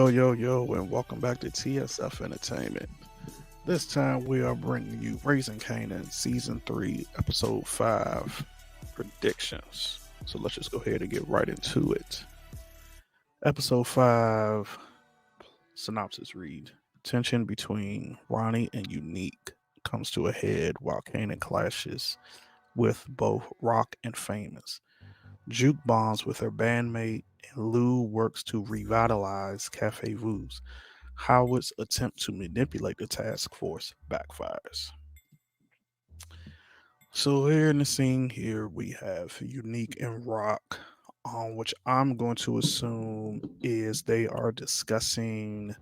Yo, and welcome back to TSF Entertainment. This time we are bringing you Raising Kanan Season 3, Episode 5 Predictions. So let's just go ahead and get right into it. Episode 5 synopsis read: Tension between Ronnie and Unique comes to a head while Kanan clashes with both Rock and Famous. Juke bonds with her bandmate, and Lou works to revitalize Cafe Vu's. Howard's attempt to manipulate the task force backfires. So here in the scene here we have Unique and Rock, which I'm going to assume is they are discussing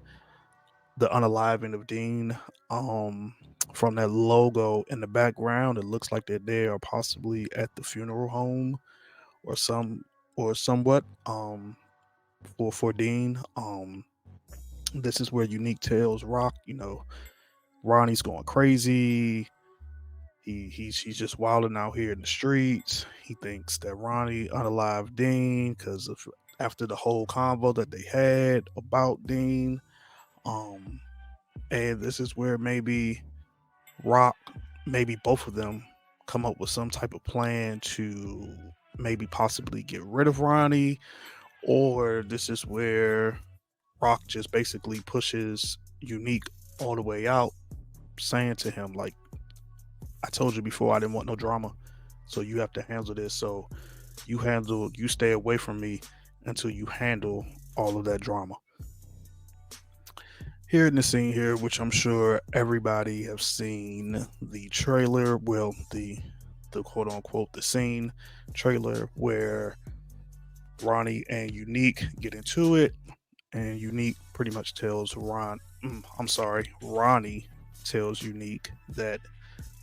the unaliving of Dean. Um, from that logo in the background, it looks like that they are possibly at the funeral home or somewhat for Dean. This is where Unique tells Rock, Ronnie's going crazy. He's just wilding out here in the streets. He thinks that Ronnie unalived Dean because of after the whole convo that they had about Dean. Um, and this is where maybe Rock, maybe both of them come up with some type of plan to maybe possibly get rid of Ronnie, or this is where Rock just basically pushes Unique all the way out, saying to him, like, I told you before, I didn't want no drama. So you have to handle this. So you stay away from me until you handle all of that drama. Here in the scene here, which I'm sure everybody have seen the trailer, well, the quote unquote the scene trailer where Ronnie and Unique get into it, and Unique pretty much tells Ronnie tells Unique that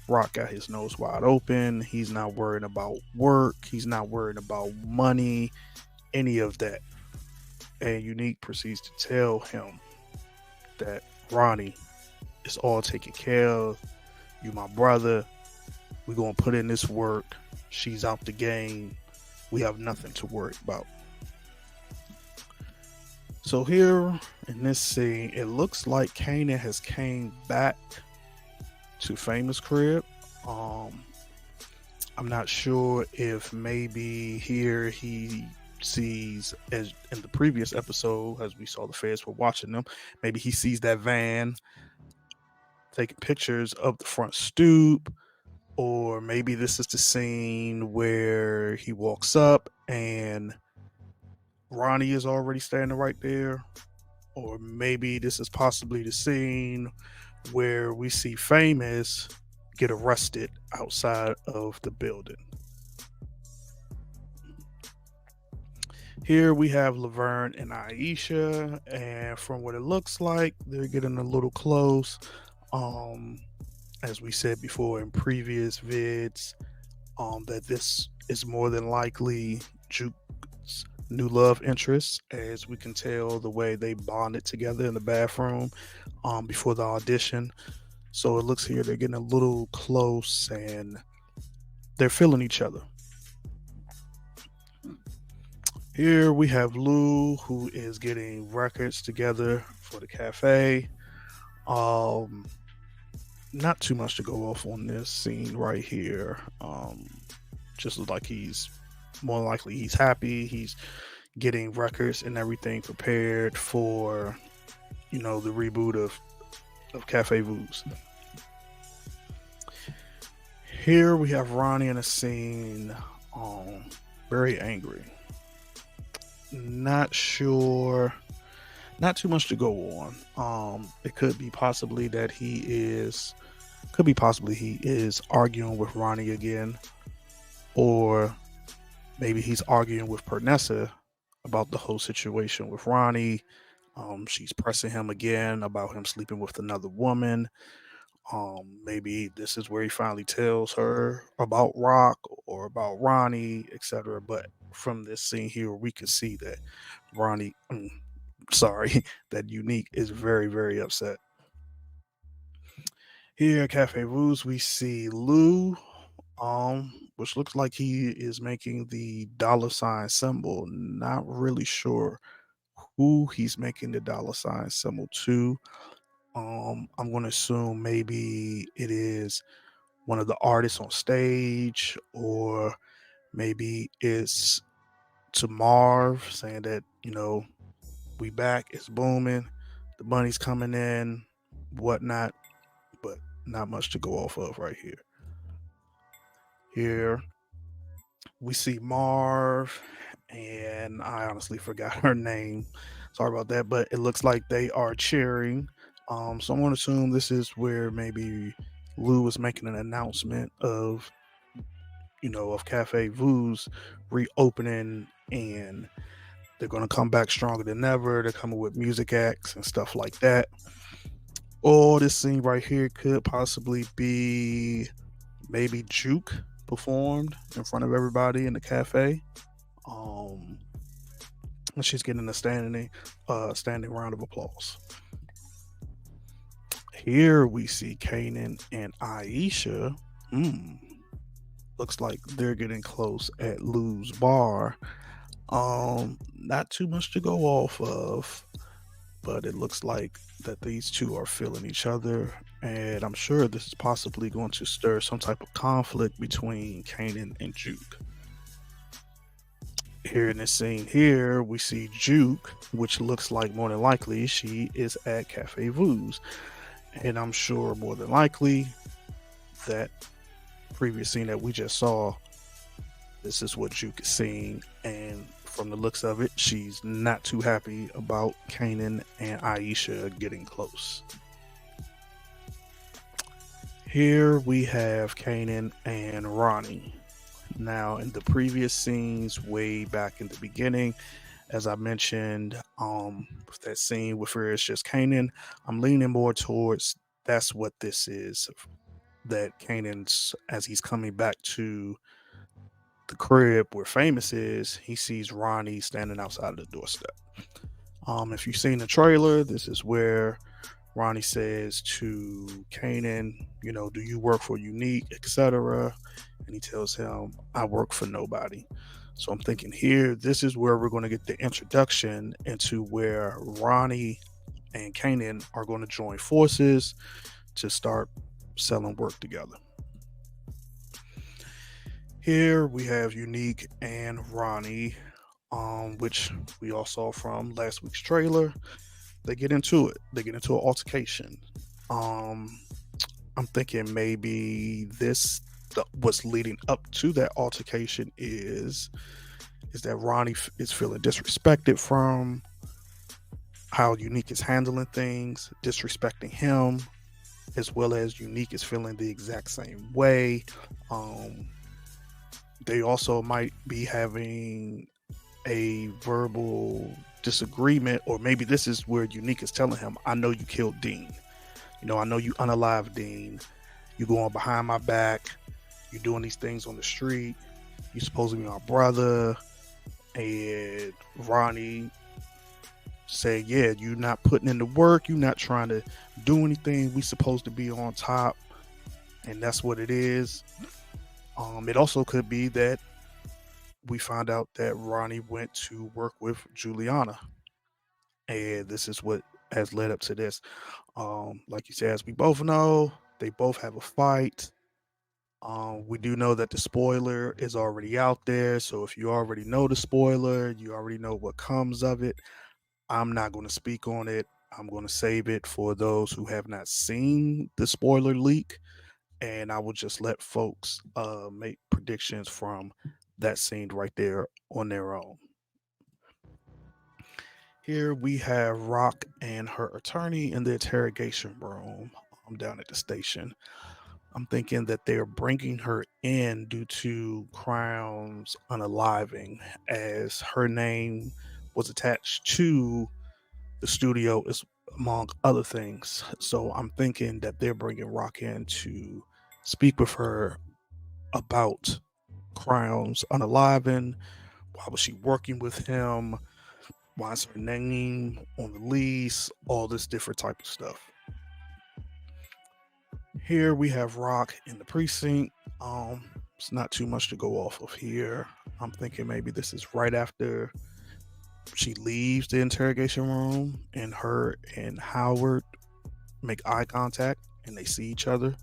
Rock got his nose wide open. He's not worrying about work. He's not worrying about money, any of that. And Unique proceeds to tell him that Ronnie is all taken care of. You my brother. We're gonna put in this work. She's out the game. We have nothing to worry about. So here in this scene, it looks like Kanan has came back to Famous Crib. Um, I'm not sure if maybe here he sees, as in the previous episode, as we saw the feds were watching them, maybe he sees that van taking pictures of the front stoop, or maybe this is the scene where he walks up and Ronnie is already standing right there, or maybe this is possibly the scene where we see Famous get arrested outside of the building. Here we have Laverne and Aisha, and from what it looks like, they're getting a little close. Um, as we said before in previous vids, that this is more than likely Juke's new love interest, as we can tell the way they bonded together in the bathroom before the audition. So it looks here they're getting a little close and they're feeling each other. Here we have Lou, who is getting records together for the cafe. Um, Not too much to go off on this scene right here. Just looks like he's more likely he's happy. He's getting records and everything prepared for the reboot of Cafe Vu's. Here we have Ronnie in a scene, very angry. Not sure, not too much to go on. It could be possibly he is arguing with Ronnie again, or maybe he's arguing with Pernessa about the whole situation with Ronnie. She's pressing him again about him sleeping with another woman. Maybe this is where he finally tells her about Rock or about Ronnie, etc. But from this scene here, we can see that Ronnie, sorry, that Unique is very, very upset. Here at Cafe Ruse, we see Lou, which looks like he is making the dollar sign symbol. Not really sure who he's making the dollar sign symbol to. I'm going to assume maybe it is one of the artists on stage, or maybe it's to Marv saying that, we back, it's booming, the money's coming in, whatnot, but not much to go off of right here. Here we see Marv, and I honestly forgot her name. Sorry about that, but it looks like they are cheering. So I'm going to assume this is where maybe Lou was making an announcement of, of Cafe Vu's reopening, and they're going to come back stronger than ever. They're coming with music acts and stuff like that. Or this scene right here could possibly be maybe Juke performed in front of everybody in the cafe. Um, and she's getting a standing round of applause. Here we see Kanan and Aisha. Hmm, looks like they're getting close at Lou's bar. Not too much to go off of, but it looks like that these two are feeling each other, and I'm sure this is possibly going to stir some type of conflict between Kanan and Juke. Here in this scene here, we see Juke, which looks like more than likely she is at Cafe Vu's, and I'm sure more than likely that previous scene that we just saw, this is what Juke is seeing, and from the looks of it, she's not too happy about Kanan and Aisha getting close. Here we have Kanan and Ronnie. Now, in the previous scenes, way back in the beginning, as I mentioned, with that scene where it's just Kanan, I'm leaning more towards that's what this is. That Kanan's, as he's coming back to the crib where Famous is, he sees Ronnie standing outside of the doorstep. If you've seen the trailer, this is where Ronnie says to Kanan, do you work for Unique, etc. And he tells him, I work for nobody. So I'm thinking here, this is where we're going to get the introduction into where Ronnie and Kanan are going to join forces to start selling work together. Here we have Unique and Ronnie, which we all saw from last week's trailer. They get into it. They get into an altercation. Um, I'm thinking maybe what's leading up to that altercation is that Ronnie is feeling disrespected from how Unique is handling things, disrespecting him, as well as Unique is feeling the exact same way. Um, they also might be having a verbal disagreement, or maybe this is where Unique is telling him, I know you killed Dean. I know you unalive Dean. You going behind my back. You're doing these things on the street. You're supposed to be my brother. And Ronnie say, yeah, you're not putting in the work. You're not trying to do anything. We supposed to be on top. And that's what it is. It also could be that we find out that Ronnie went to work with Juliana. And this is what has led up to this. Like you said, as we both know, they both have a fight. We do know that the spoiler is already out there. So if you already know the spoiler, you already know what comes of it. I'm not going to speak on it. I'm going to save it for those who have not seen the spoiler leak. And I will just let folks make predictions from that scene right there on their own. Here we have Rock and her attorney in the interrogation room down at the station. I'm thinking that they're bringing her in due to Crown's unaliving, as her name was attached to the studio, is among other things. So I'm thinking that they're bringing Rock in to speak with her about Crown's unaliving. Why was she working with him? Why is her name on the lease? All this different type of stuff. Here we have Rock in the precinct. It's not too much to go off of here. I'm thinking maybe this is right after she leaves the interrogation room and her and Howard make eye contact and they see each other.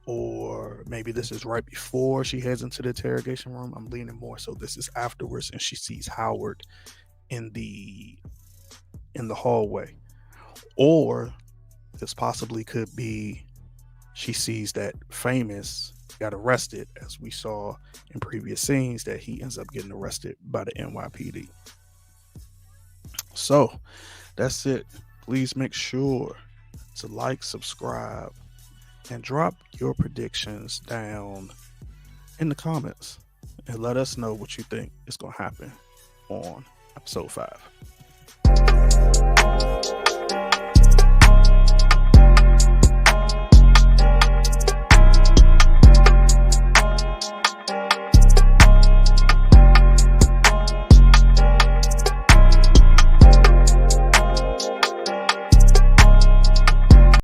Or maybe this is right before she heads into the interrogation room. I'm leaning more so this is afterwards and she sees Howard in the hallway. Or this possibly could be she sees that Famous got arrested, as we saw in previous scenes, that he ends up getting arrested by the NYPD. So that's it. Please make sure to like, subscribe, and drop your predictions down in the comments and let us know what you think is going to happen on episode 5.